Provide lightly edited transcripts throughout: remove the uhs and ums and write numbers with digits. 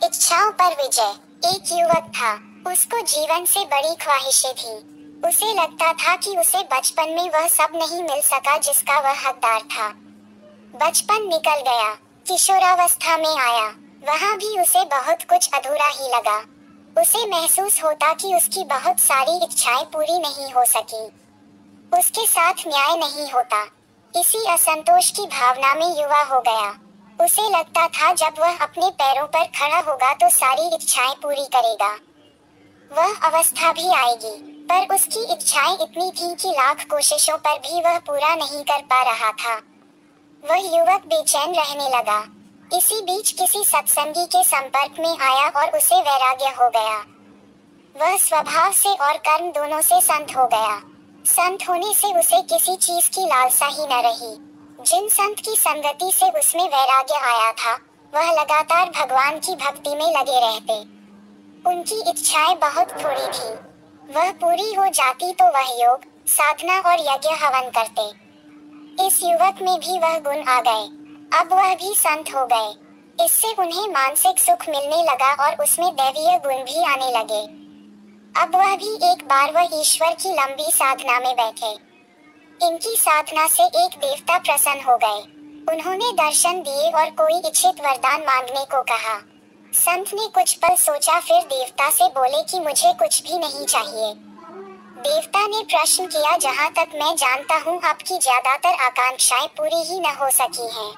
इच्छाओं पर विजय। एक युवक था। उसको जीवन से बड़ी ख्वाहिशें थी। उसे लगता था कि उसे बचपन में वह सब नहीं मिल सका जिसका वह हकदार था। बचपन निकल गया, किशोरावस्था में आया। वहाँ भी उसे बहुत कुछ अधूरा ही लगा। उसे महसूस होता कि उसकी बहुत सारी इच्छाएं पूरी नहीं हो सकी। उसके साथ न्याय नहीं होता। इसी असंतोष की भावना में युवा हो गया। उसे लगता था जब वह अपने पैरों पर खड़ा होगा तो सारी इच्छाएं पूरी करेगा। वह अवस्था भी आएगी, पर उसकी इच्छाएं इतनी थीं कि लाख कोशिशों पर भी वह पूरा नहीं कर पा रहा था। वह युवक बेचैन रहने लगा। इसी बीच किसी सत्संगी के संपर्क में आया और उसे वैराग्य हो गया। वह स्वभाव से और कर्म दोनों से संत हो गया। संत होने से उसे किसी चीज की लालसा ही न रही। जिन संत की संगति से उसमें वैराग्य आया था, वह लगातार भगवान की भक्ति में लगे रहते। उनकी इच्छाएं बहुत थोड़ी थी। वह पूरी हो जाती तो वह योग, साधना और यज्ञ हवन करते। इस युवक में भी वह गुण आ गए। अब वह भी संत हो गए। इससे उन्हें मानसिक सुख मिलने लगा और उसमें दैवीय गुण भी आने लगे। अब वह भी एक बार वह ईश्वर की लंबी साधना में बैठे। इनकी साधना से एक देवता प्रसन्न हो गए। उन्होंने दर्शन दिए और कोई इच्छित वरदान मांगने को कहा। संत ने कुछ पल सोचा, फिर देवता से बोले कि मुझे कुछ भी नहीं चाहिए। देवता ने प्रश्न किया, जहाँ तक मैं जानता हूँ आपकी ज्यादातर आकांक्षाएं पूरी ही न हो सकी हैं।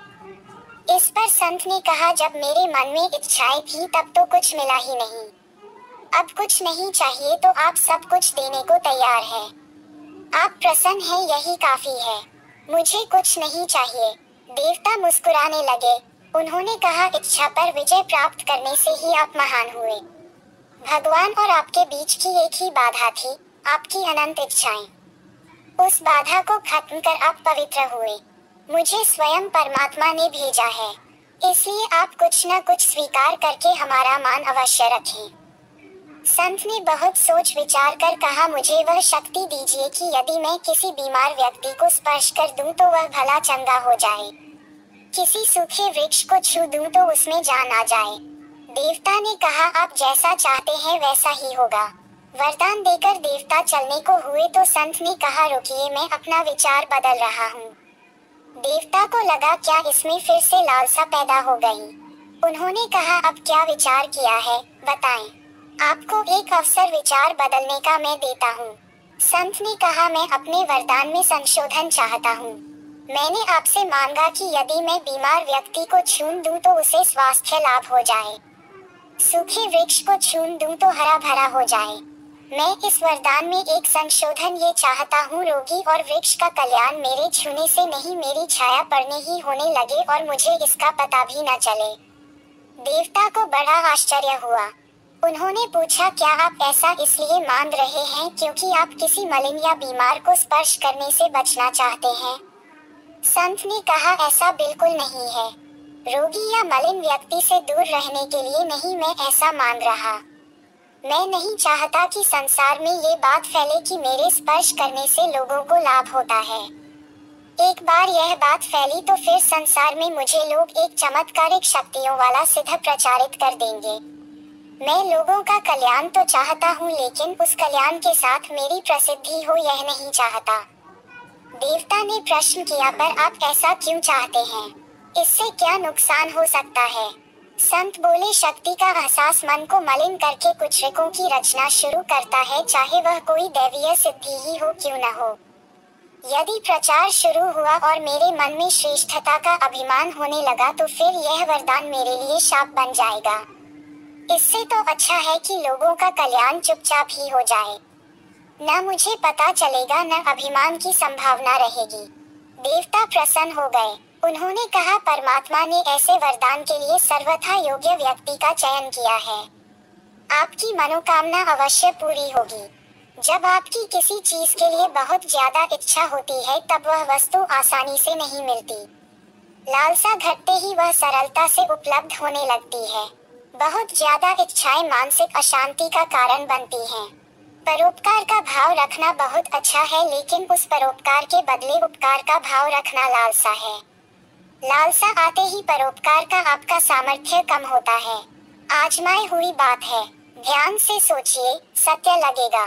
इस पर संत ने कहा, जब मेरे मन में इच्छाएं थी तब तो कुछ मिला ही नहीं। अब कुछ नहीं चाहिए तो आप सब कुछ देने को तैयार हैं। आप प्रसन्न हैं, यही काफी है। मुझे कुछ नहीं चाहिए। देवता मुस्कुराने लगे। उन्होंने कहा, इच्छा पर विजय प्राप्त करने से ही आप महान हुए। भगवान और आपके बीच की एक ही बाधा थी, आपकी अनंत इच्छाएं। उस बाधा को खत्म कर आप पवित्र हुए। मुझे स्वयं परमात्मा ने भेजा है, इसलिए आप कुछ न कुछ स्वीकार करके हमारा मान अवश्य रखें। संत ने बहुत सोच विचार कर कहा, मुझे वह शक्ति दीजिए कि यदि मैं किसी बीमार व्यक्ति को स्पर्श कर दूं तो वह भला चंगा हो जाए। किसी सूखे वृक्ष को छू दूं तो उसमें जान आ जाए। देवता ने कहा, आप जैसा चाहते हैं वैसा ही होगा। वरदान देकर देवता चलने को हुए तो संत ने कहा, रुकिए, मैं अपना विचार बदल रहा हूँ। देवता को लगा, क्या इसमें फिर से लालसा पैदा हो गई। उन्होंने कहा, अब क्या विचार किया है, बताएं। आपको एक अवसर विचार बदलने का मैं देता हूँ। संत ने कहा, मैं अपने वरदान में संशोधन चाहता हूँ। मैंने आपसे मांगा कि यदि मैं बीमार व्यक्ति को छून दूं तो उसे स्वास्थ्य लाभ हो जाए। सूखे वृक्ष को छून दूं तो हरा भरा हो जाए। मैं इस वरदान में एक संशोधन ये चाहता हूँ, रोगी और वृक्ष का कल्याण मेरे छूने से नहीं मेरी छाया पड़ने ही होने लगे और मुझे इसका पता भी न चले। देवता को बड़ा आश्चर्य हुआ। उन्होंने पूछा, क्या आप ऐसा इसलिए मांग रहे हैं क्योंकि आप किसी मलिन या बीमार को स्पर्श करने से बचना चाहते हैं? संत ने कहा, ऐसा बिल्कुल नहीं है। रोगी या मलिन व्यक्ति से दूर रहने के लिए नहीं, मैं ऐसा मांग रहा। मैं नहीं चाहता कि संसार में ये बात फैले कि मेरे स्पर्श करने से लोगों को लाभ होता है। एक बार यह बात फैली तो फिर संसार में मुझे लोग एक चमत्कारिक शक्तियों वाला सिद्ध प्रचारित कर देंगे। मैं लोगों का कल्याण तो चाहता हूँ, लेकिन उस कल्याण के साथ मेरी प्रसिद्धि हो यह नहीं चाहता। देवता ने प्रश्न किया, पर आप ऐसा क्यों चाहते हैं? इससे क्या नुकसान हो सकता है? संत बोले, शक्ति का एहसास मन को मलिन करके कुचरिकों की रचना शुरू करता है, चाहे वह कोई दैवीय सिद्धि ही हो क्यों न हो। यदि प्रचार शुरू हुआ और मेरे मन में श्रेष्ठता का अभिमान होने लगा तो फिर यह वरदान मेरे लिए शाप बन जाएगा। इससे तो अच्छा है कि लोगों का कल्याण चुपचाप ही हो जाए। न मुझे पता चलेगा, न अभिमान की संभावना रहेगी। देवता प्रसन्न हो गए। उन्होंने कहा, परमात्मा ने ऐसे वरदान के लिए सर्वथा योग्य व्यक्ति का चयन किया है। आपकी मनोकामना अवश्य पूरी होगी। जब आपकी किसी चीज के लिए बहुत ज्यादा इच्छा होती है तब वह वस्तु आसानी से नहीं मिलती। लालसा घटते ही वह सरलता से उपलब्ध होने लगती है। बहुत ज्यादा इच्छाएं मानसिक अशांति का कारण बनती हैं। परोपकार का भाव रखना बहुत अच्छा है, लेकिन उस परोपकार के बदले उपकार का भाव रखना लालसा है। लालसा आते ही परोपकार का आपका सामर्थ्य कम होता है। आजमाई हुई बात है। ध्यान से सोचिए, सत्य लगेगा।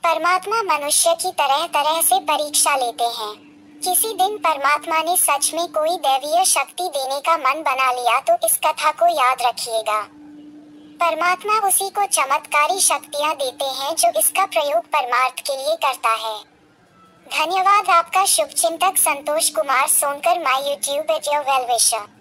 परमात्मा मनुष्य की तरह तरह से परीक्षा लेते हैं। किसी दिन परमात्मा ने सच में कोई दैवीय शक्ति देने का मन बना लिया तो इस कथा को याद रखिएगा। परमात्मा उसी को चमत्कारी शक्तियां देते हैं जो इसका प्रयोग परमार्थ के लिए करता है। धन्यवाद। आपका शुभचिंतक Santosh Kumar Sonkar, my YouTube at your well विशर।